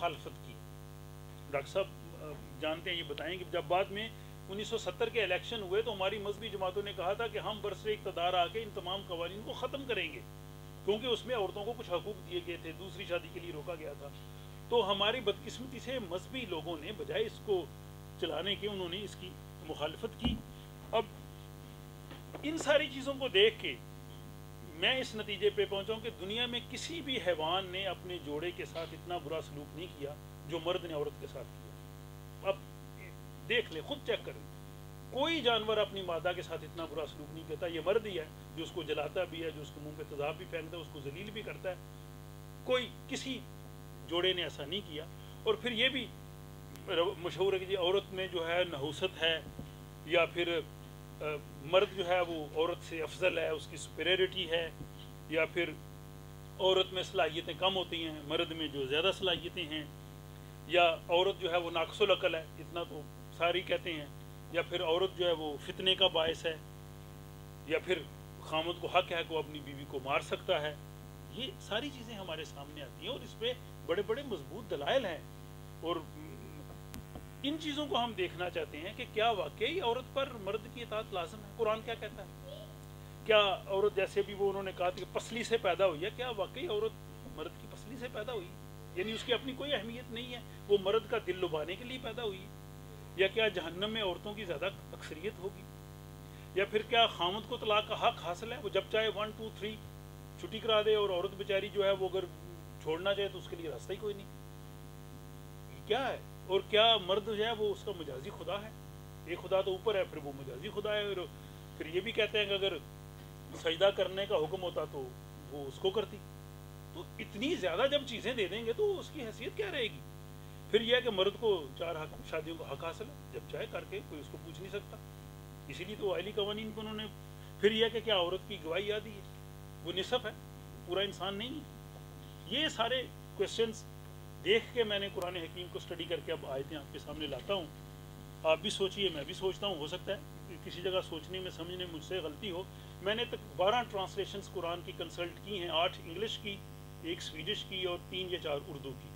मुखालफत की। डॉक्टर साहब जानते हैं, ये बताएं कि जब बाद में 1970 के इलेक्शन हुए तो हमारी मजहबी जमातों ने कहा था कि हम बरसरे इक़्तिदार आके इन तमाम कवानीन को ख़त्म करेंगे, क्योंकि उसमें औरतों को कुछ हकूक़ दिए गए थे, दूसरी शादी के लिए रोका गया था। तो हमारी बदकिस्मती से मजहबी लोगों ने बजाय इसको चलाने के उन्होंने इसकी मुखालफत की। अब इन सारी चीज़ों को देख के मैं इस नतीजे पे पहुंचा हूं कि दुनिया में किसी भी हैवान ने अपने जोड़े के साथ इतना बुरा सलूक नहीं किया जो मर्द ने औरत के साथ किया। अब देख ले, खुद चेक करें, कोई जानवर अपनी मादा के साथ इतना बुरा सलूक नहीं करता। ये मर्द ही है जो उसको जलाता भी है, जो उसको मुंह पे तेजाब भी फेंकता है, उसको जलील भी करता है। कोई किसी जोड़े ने ऐसा नहीं किया। और फिर ये भी मशहूर है कि औरत में जो है नहुसत है, या फिर मर्द जो है वो औरत से अफजल है, उसकी सुपेरियरिटी है, या फिर औरत में सलाहियतें कम होती हैं, मर्द में जो ज़्यादा सलाहियतें हैं, या औरत जो है वो नाक़िसुल अक़ल है, इतना तो सारी कहते हैं, या फिर औरत जो है वो फितने का बायस है, या फिर खामद को हक है कि वो अपनी बीवी को मार सकता है। ये सारी चीज़ें हमारे सामने आती हैं और इस पर बड़े बड़े मजबूत दलाइल हैं। और इन चीज़ों को हम देखना चाहते हैं कि क्या वाकई औरत पर मर्द की इताअत लाज़िम है। कुरान क्या कहता है? क्या औरत, जैसे भी वो उन्होंने कहा कि पसली से पैदा हुई है, क्या वाकई औरत मर्द की पसली से पैदा हुई, यानी उसकी अपनी कोई अहमियत नहीं है, वो मर्द का दिल लुभाने के लिए पैदा हुई? या क्या जहन्नम में औरतों की ज़्यादा अक्सरियत होगी? या फिर क्या खामद को तलाक का हक हासिल है, वो जब चाहे 1 2 3 छुट्टी करा दे, और औरत बेचारी जो है वो अगर छोड़ना चाहे तो उसके लिए रास्ता ही कोई नहीं? ये क्या है? और क्या मर्द जो है वो उसका मजाजी खुदा है? एक खुदा तो ऊपर है, फिर वो मजाजी खुदा है। और फिर ये भी कहते हैं कि अगर सजदा करने का हुक्म होता तो वो उसको करती। तो इतनी ज़्यादा जब चीज़ें दे देंगे तो उसकी हैसियत क्या रहेगी? फिर यह है कि मर्द को 4 शादियों का हक हासिल है, जब चाहे करके, कोई उसको पूछ नहीं सकता। इसीलिए तो आइली कवानीन को उन्होंने। फिर यह कि क्या औरत की गवाही आदि है, वो निसफ है, पूरा इंसान नहीं है। ये सारे क्वेश्चंस देख के मैंने कुरान हकीम को स्टडी करके अब आयतें आपके सामने लाता हूँ। आप भी सोचिए, मैं भी सोचता हूँ, हो सकता है किसी जगह सोचने में समझने में मुझसे गलती हो। मैंने तक 12 ट्रांसलेशंस कुरान की कंसल्ट की हैं, 8 इंग्लिश की, 1 स्वीडिश की और 3 या 4 उर्दू की।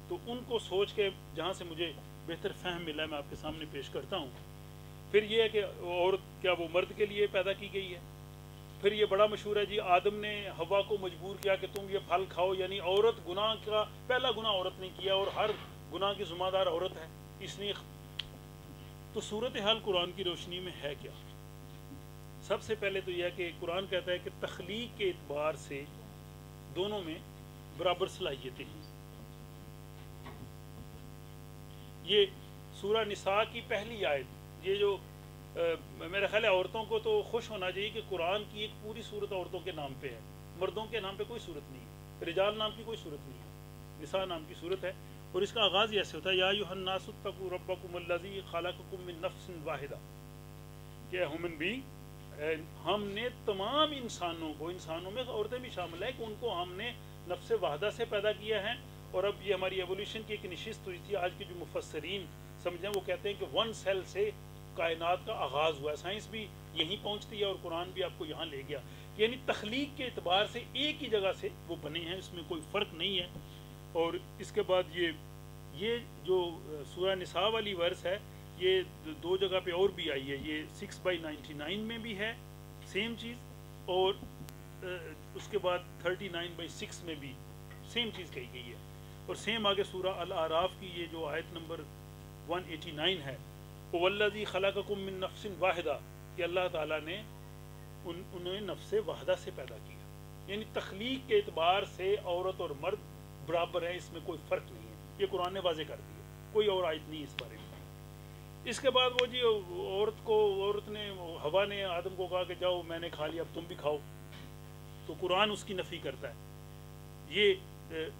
तो उनको सोच के जहाँ से मुझे बेहतर फहम मिला है मैं आपके सामने पेश करता हूँ। फिर ये है कि औरत क्या वो मर्द के लिए पैदा की गई है? फिर ये बड़ा मशहूर है जी, आदम ने हवा को मजबूर किया कि तुम ये फल खाओ, यानी औरत गुनाह का पहला गुनाह औरत ने किया और हर गुनाह की ज़िम्मेदार औरत है, इसलिए। तो सूरत हाल कुरान की रोशनी में है क्या? सबसे पहले तो यह है कि कुरान कहता है कि तख्लीक के एतबार से दोनों में बराबर सलाहियतें हैं। ये सूरह निसा की पहली आयत, ये जो मेरा ख्याल है औरतों को तो खुश होना चाहिए कि कुरान की एक पूरी सूरत औरतों के नाम पे है, मर्दों के नाम पे कोई सूरत नहीं है, रिजाल नाम की कोई सूरत नहीं है, निसा नाम की सूरत है। और इसका आगाज़ ऐसे होता है, या अय्युहन्नासु इत्तक़ू रब्बकुमुल्लज़ी खलक़कुम मिन नफ्सिन वाहिदा, कि ह्यूमन बीइंग, हमने तमाम इंसानों को, इंसानों में औरतें भी शामिल है, कि उनको हमने नफ्स वाहिदा से पैदा किया है। और अब ये हमारी एवोल्यूशन की एक नशिस्त हुई थी, आज के जो मुफस्सरीन समझें वो कहते हैं कि 1 सेल से कायनात का आगाज़ हुआ है। साइंस भी यहीं पहुंचती है और कुरान भी आपको यहाँ ले गया, यानी तख्लीक के एतबार से एक ही जगह से वो बने हैं, इसमें कोई फ़र्क नहीं है। और इसके बाद ये जो सूरह निसा वाली वर्स है, ये 2 जगह पे और भी आई है। ये 6/99 में भी है सेम चीज़, और उसके बाद 39/6 में भी सेम चीज़ कही गई है। और सेम आगे सूरह अल आराफ की ये जो आयत नंबर 189 है, वल्लज़ी खलक़कुम मिन नफ्सिन वाहिदा, कि अल्लाह ताला ने उन्हें नफ्स वाहिदा से पैदा किया, यानी तख्लीक के एतबार से औरत और मर्द बराबर है, इसमें कोई फ़र्क नहीं है। ये कुरान ने वाज़े कर दिया, कोई और आयत नहीं इस बारे में। इसके बाद वो जी औरत ने, हवा ने आदम को कहा कि जाओ मैंने खा लिया, अब तुम भी खाओ, तो कुरान उसकी नफ़ी करता है। ये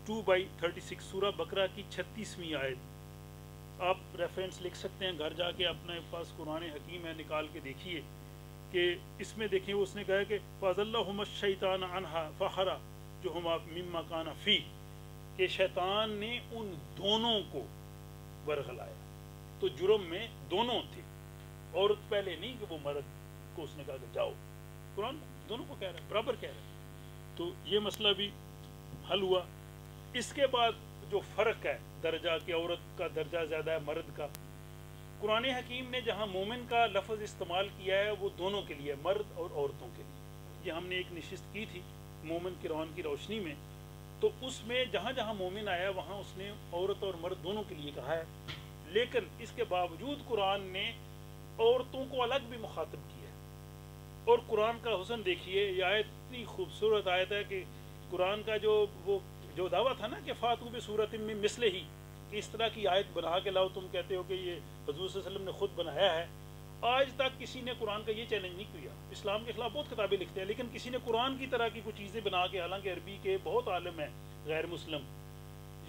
2/36 सूरह बकरा की 36वीं आयत, आप रेफरेंस लिख सकते हैं, घर जाके अपने पास कुरान हकीम है, निकाल के देखिए कि इसमें देखिए उसने कहा कि फ़अज़ल्लहुमुश्शैतान अन्हा फ़हरा जो हम मिम्मा काना फ़ी, कि शैतान ने उन दोनों को बरगलाया। तो जुर्म में दोनों थे, औरत पहले नहीं कि वो मर्द को उसने कहा कि जाओ, कुरान दोनों को कह रहा है, बराबर कह रहा है। तो ये मसला भी हल हुआ। इसके बाद जो फ़र्क है दर्जा कि औरत का दर्जा ज़्यादा है मर्द का, कुरान हकीम ने जहाँ मोमिन का लफ्ज़ इस्तेमाल किया है वो दोनों के लिए, मर्द और औरतों के लिए। ये हमने एक नशिस्त की थी मोमिन किरान की रोशनी में, तो उसमें जहाँ जहाँ मोमिन आया वहाँ उसने औरत और मर्द दोनों के लिए कहा है। लेकिन इसके बावजूद कुरान ने औरतों को अलग भी मुखातब किया है। और कुरान का हुस्न देखिए, ये आयत इतनी खूबसूरत आयत है कि कुरान का जो दावा था ना कि फातू भी सूरत में मिसले ही, इस तरह की आयत बना के लाओ, तुम कहते हो कि ये हुजूर सल्लल्लाहु अलैहि वसल्लम ने खुद बनाया है। आज तक किसी ने कुरान का ये चैलेंज नहीं किया। इस्लाम के खिलाफ बहुत किताबें लिखते हैं, लेकिन किसी ने कुरान की तरह की कुछ चीज़ें बना के, हालांकि अरबी के बहुत आलम है गैर मुस्लिम,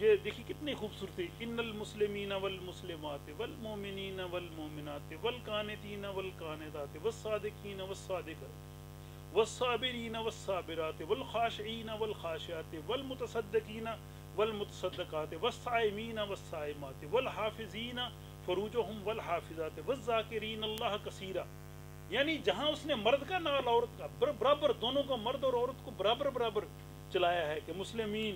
ये देखिए कितनी खूबसूरती, इन्नल मुस्लिमीन वल मुस्लिमात वल मोमिनीन वल मोमिनात वल कानितीन वल कानितात वस्सादिकीन वस्सादिकात वस्साबिरीन वस्साबिरात वल खाशिईन वल खाशियात वल मुतसद्दिकीन वल मुतसद्दिकात वस्साइमीन वस्साइमात वल हाफिजीन फरूजहुम वल हाफिजात वज़्ज़ाकिरीन अल्लाह कसीरा। यानी जहाँ उसने मर्द का ना औरत का बराबर, दोनों को, मर्द और औरत को बराबर बराबर चलाया है कि मुस्लिमीन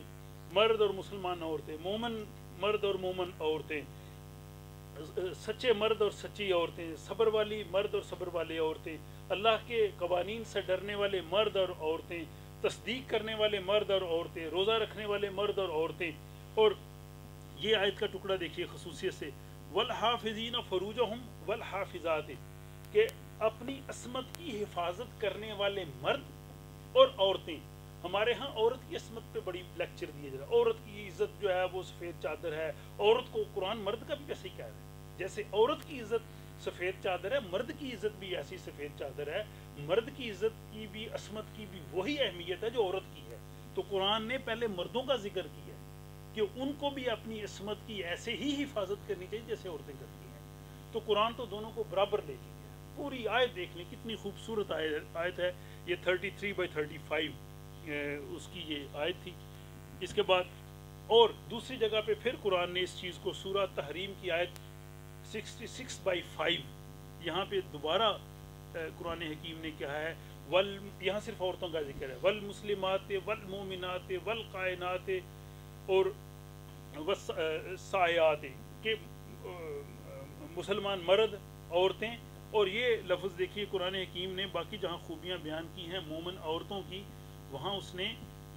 मर्द और मुसलमान औरतें, मोमन मर्द और मोमन औरतें, सच्चे मर्द और सच्ची औरतें, सब्र वाली मर्द और सब्र वाली औरतें, अल्लाह के कवानीन से डरने वाले मर्द और औरतें, तस्दीक करने वाले मर्द और औरतें, रोज़ा रखने वाले मर्द और औरतें। और ये आयत का टुकड़ा देखिए खसूसियत से, वल हाफिजीन फरूजहुम वल हाफिजात, के अपनी असमत की हिफाजत करने वाले मर्द और औरतें। हमारे यहाँ औरत की असमत पे बड़ी लेक्चर दिए जा रहा है, औरत की इज्जत जो है वो सफ़ेद चादर है। औरत को कुरान मर्द का भी वैसे ही कह रहा है, जैसे औरत की इज्जत सफ़ेद चादर है, मर्द की इज्जत भी ऐसी सफ़ेद चादर है। मर्द की इज्जत की भी, असमत की भी वही अहमियत है जो औरत की है। तो कुरान ने पहले मर्दों का जिक्र किया कि उनको भी अपनी असमत की ऐसे ही हिफाजत करनी चाहिए जैसे औरतें करती हैं। तो कुरान तो दोनों को बराबर ले लिया। पूरी आयत देख लें, कितनी खूबसूरत आयत है। ये 33/35 उसकी ये आयत थी। इसके बाद और दूसरी जगह पे फिर कुरान ने इस चीज़ को, सूरह तहरीम की आयत 66/5, यहाँ पे दोबारा कुरान हकीम ने कहा है वल, यहाँ सिर्फ औरतों का जिक्र है, वल मुस्लिमात वल मोमिनात वल कायनात और वस्सायात के मुसलमान मर्द औरतें। और ये लफ्ज़ देखिए कुरान हकीम ने बाकी जहाँ खूबियाँ बयान की हैं मोमिन औरतों की, वहाँ उसने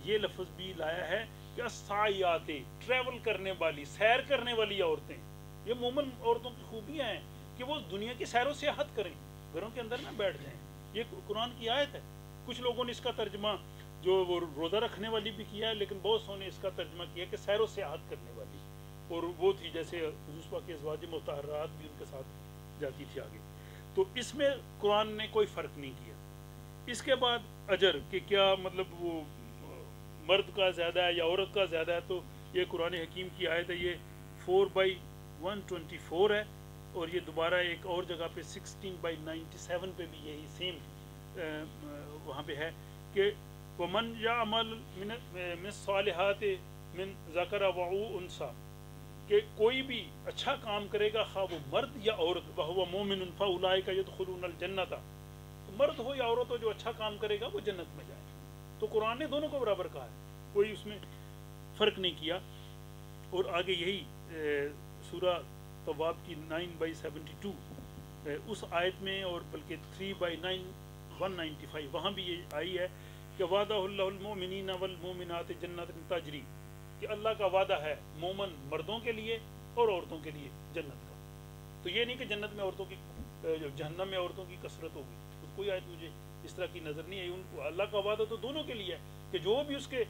ये लफ्ज़ भी लाया है कि सायात, ट्रैवल करने वाली, सैर करने वाली औरतें। ये मोमिन औरतों की खूबियाँ हैं कि वो दुनिया की सैरों सियाहत करें, घरों के अंदर ना बैठ जाएं। ये कुरान की आयत है। कुछ लोगों ने इसका तर्जमा जो वो रोज़ा रखने वाली भी किया है, लेकिन बहुत सौ ने इसका तर्जमा किया कि सैरों सियाहत करने वाली, और वो थी जैसे हुज़ूर के अज़वाज मुतहर्रात भी उनके साथ जाती थी आगे। तो इसमें कुरान ने कोई फ़र्क नहीं किया। इसके बाद अजर कि क्या मतलब वो मर्द का ज़्यादा है या औरत का ज़्यादा है, तो ये कुरान हकीम की आयत है, ये 4/124 है। और ये दोबारा एक और जगह पे 16/97 पे भी यही सेम वहाँ पे है कि वमन याअमल मिन सालिहात मिन ज़कर व उनसा, कि कोई भी अच्छा काम करेगा खा वो मर्द या औरत, वहुव मोमिनुन फउलाइका यदखुलूनल जन्नता, तो मर्द हो या औरत हो जो अच्छा काम करेगा वो जन्नत में जाए। तो कुरान ने दोनों को बराबर कहा है, कोई उसमें फ़र्क नहीं किया। और आगे यही सूरह तवाब की 9/72 उस आयत में, और बल्कि 3/195 वहाँ भी ये आई है कि वादाहुल्लाहुल मोमिनीन वल मोमिनात जन्नतन तजरी, कि अल्लाह का वादा है मोमन मर्दों के लिए और औरतों के लिए जन्नत का। तो ये नहीं कि जन्नत में औरतों की, जहन्नम में औरतों की कसरत होगी, तो कोई आयत मुझे इस तरह की नज़र नहीं आई। उनको अल्लाह का वादा तो दोनों के लिए है कि जो भी उसके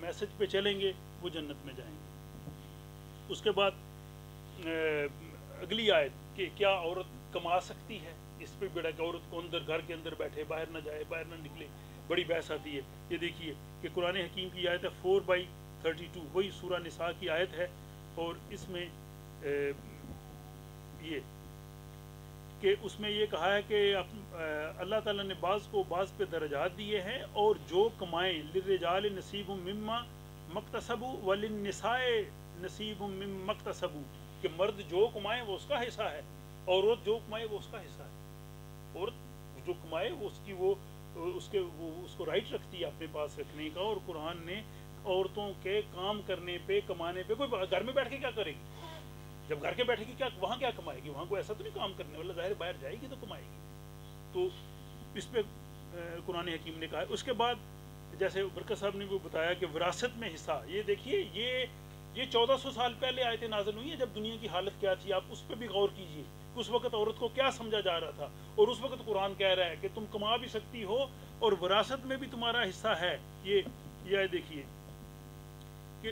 मैसेज पे चलेंगे वो जन्नत में जाएंगे। उसके बाद अगली आयत कि क्या औरत कमा सकती है, इस पर बेड़ा कि औरत को अंदर, घर के अंदर बैठे, बाहर ना जाए, बाहर ना निकले, बड़ी बहस आती है। ये देखिए कि कुरान हकीम की आयत है 4/32, वही सूरह निसा की आयत है। और इसमें ये कि उसमें ये कहा है कि अल्लाह ताला ने बाज़ को बाज़ पे दर्जात दिए हैं, और जो कमाएँ लिर्रिजाल नसीबुम मिम्मा मक्तसबू वलिन्निसाए नसीबुम मिम्मा मक्तसबू, कि मर्द जो कमाए वो उसका हिस्सा है, औरत जो कमाए वो उसका हिस्सा है। औरत जो कमाए वो उसकी, वो उसको राइट रखती है अपने पास रखने का। और कुरान ने औरतों के काम करने पे, कमाने पे। कोई घर में बैठ के क्या करेगी? जब घर के बैठेगी क्या, वहाँ क्या कमाएगी? वहाँ कोई ऐसा तो नहीं काम करने वाला, ज़ाहिर बाहर जाएगी तो कमाएगी। तो इस पे कुरान हकीम ने कहा है। उसके बाद जैसे बरकत साहब ने वो बताया कि विरासत में हिस्सा, ये देखिए ये 1400 साल पहले आयतें नाज़िल हुई हैं, जब दुनिया की हालत क्या थी। आप उस पर भी गौर कीजिए कि उस वक्त औरत को क्या समझा जा रहा था, और उस वक्त कुरान कह रहा है कि तुम कमा भी सकती हो और विरासत में भी तुम्हारा हिस्सा है। ये देखिए कि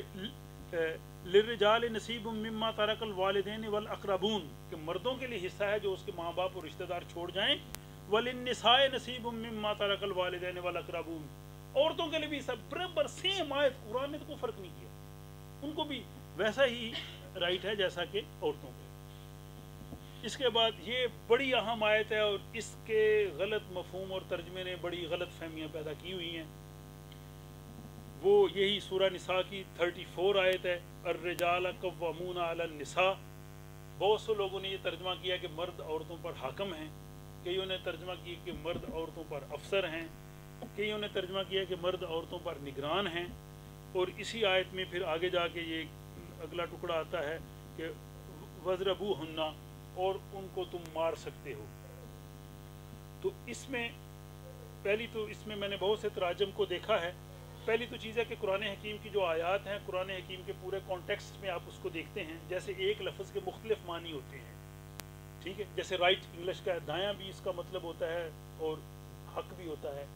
लिर्रिजाल नसीब मिम्मा तरकल वालिदैन वल अक़रबून, कि मर्दों के लिए हिस्सा है जो उसके माँ बाप और रिश्तेदार छोड़ जाएं। वलिन्निसाए नसीब मिम्मा तरकल वालिदैन वल अक़रबून, औरतों के लिए भी सब बराबर सेम आयत। कुरान ने तो कोई फर्क नहीं किया, उनको भी वैसा ही राइट है जैसा कि औरतों के। इसके बाद ये बड़ी अहम आयत है और इसके गलत मफहूम और तर्जमे ने बड़ी गलत फहमियाँ पैदा की हुई हैं। वो यही सूरह निसा की 34 आयत है, अर्रिजाल कव्वामून अलन निसा। बहुत से लोगों ने ये तर्जमा किया कि मर्द औरतों पर हाकम हैं, कईयों ने तर्जमा किया कि मर्द औरतों पर अफसर हैं, कईयों ने तर्जमा किया कि मर्द औरतों पर निगरान हैं। और इसी आयत में फिर आगे जाके ये अगला टुकड़ा आता है कि वज़रबू हुन्ना, और उनको तुम मार सकते हो। तो इसमें पहली तो इसमें मैंने बहुत से तराजम को देखा है। पहली तो चीज़ है कि कुरान हकीम की जो आयत हैं, कुरान हकीम के पूरे कॉन्टेक्स्ट में आप उसको देखते हैं। जैसे एक लफ्ज़ के मुख्तलिफ मानी होते हैं, ठीक है। जैसे राइट इंग्लिश का दायां भी इसका मतलब होता है और हक भी होता है।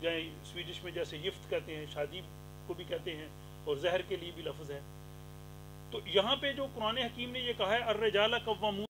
या स्वीडिश में जैसे गिफ्ट कहते हैं, शादी को भी कहते हैं, और जहर के लिए भी लफ्ज़ है। तो यहाँ पे जो कुरान हकीम ने ये कहा है अर्रिजाल कव्वामून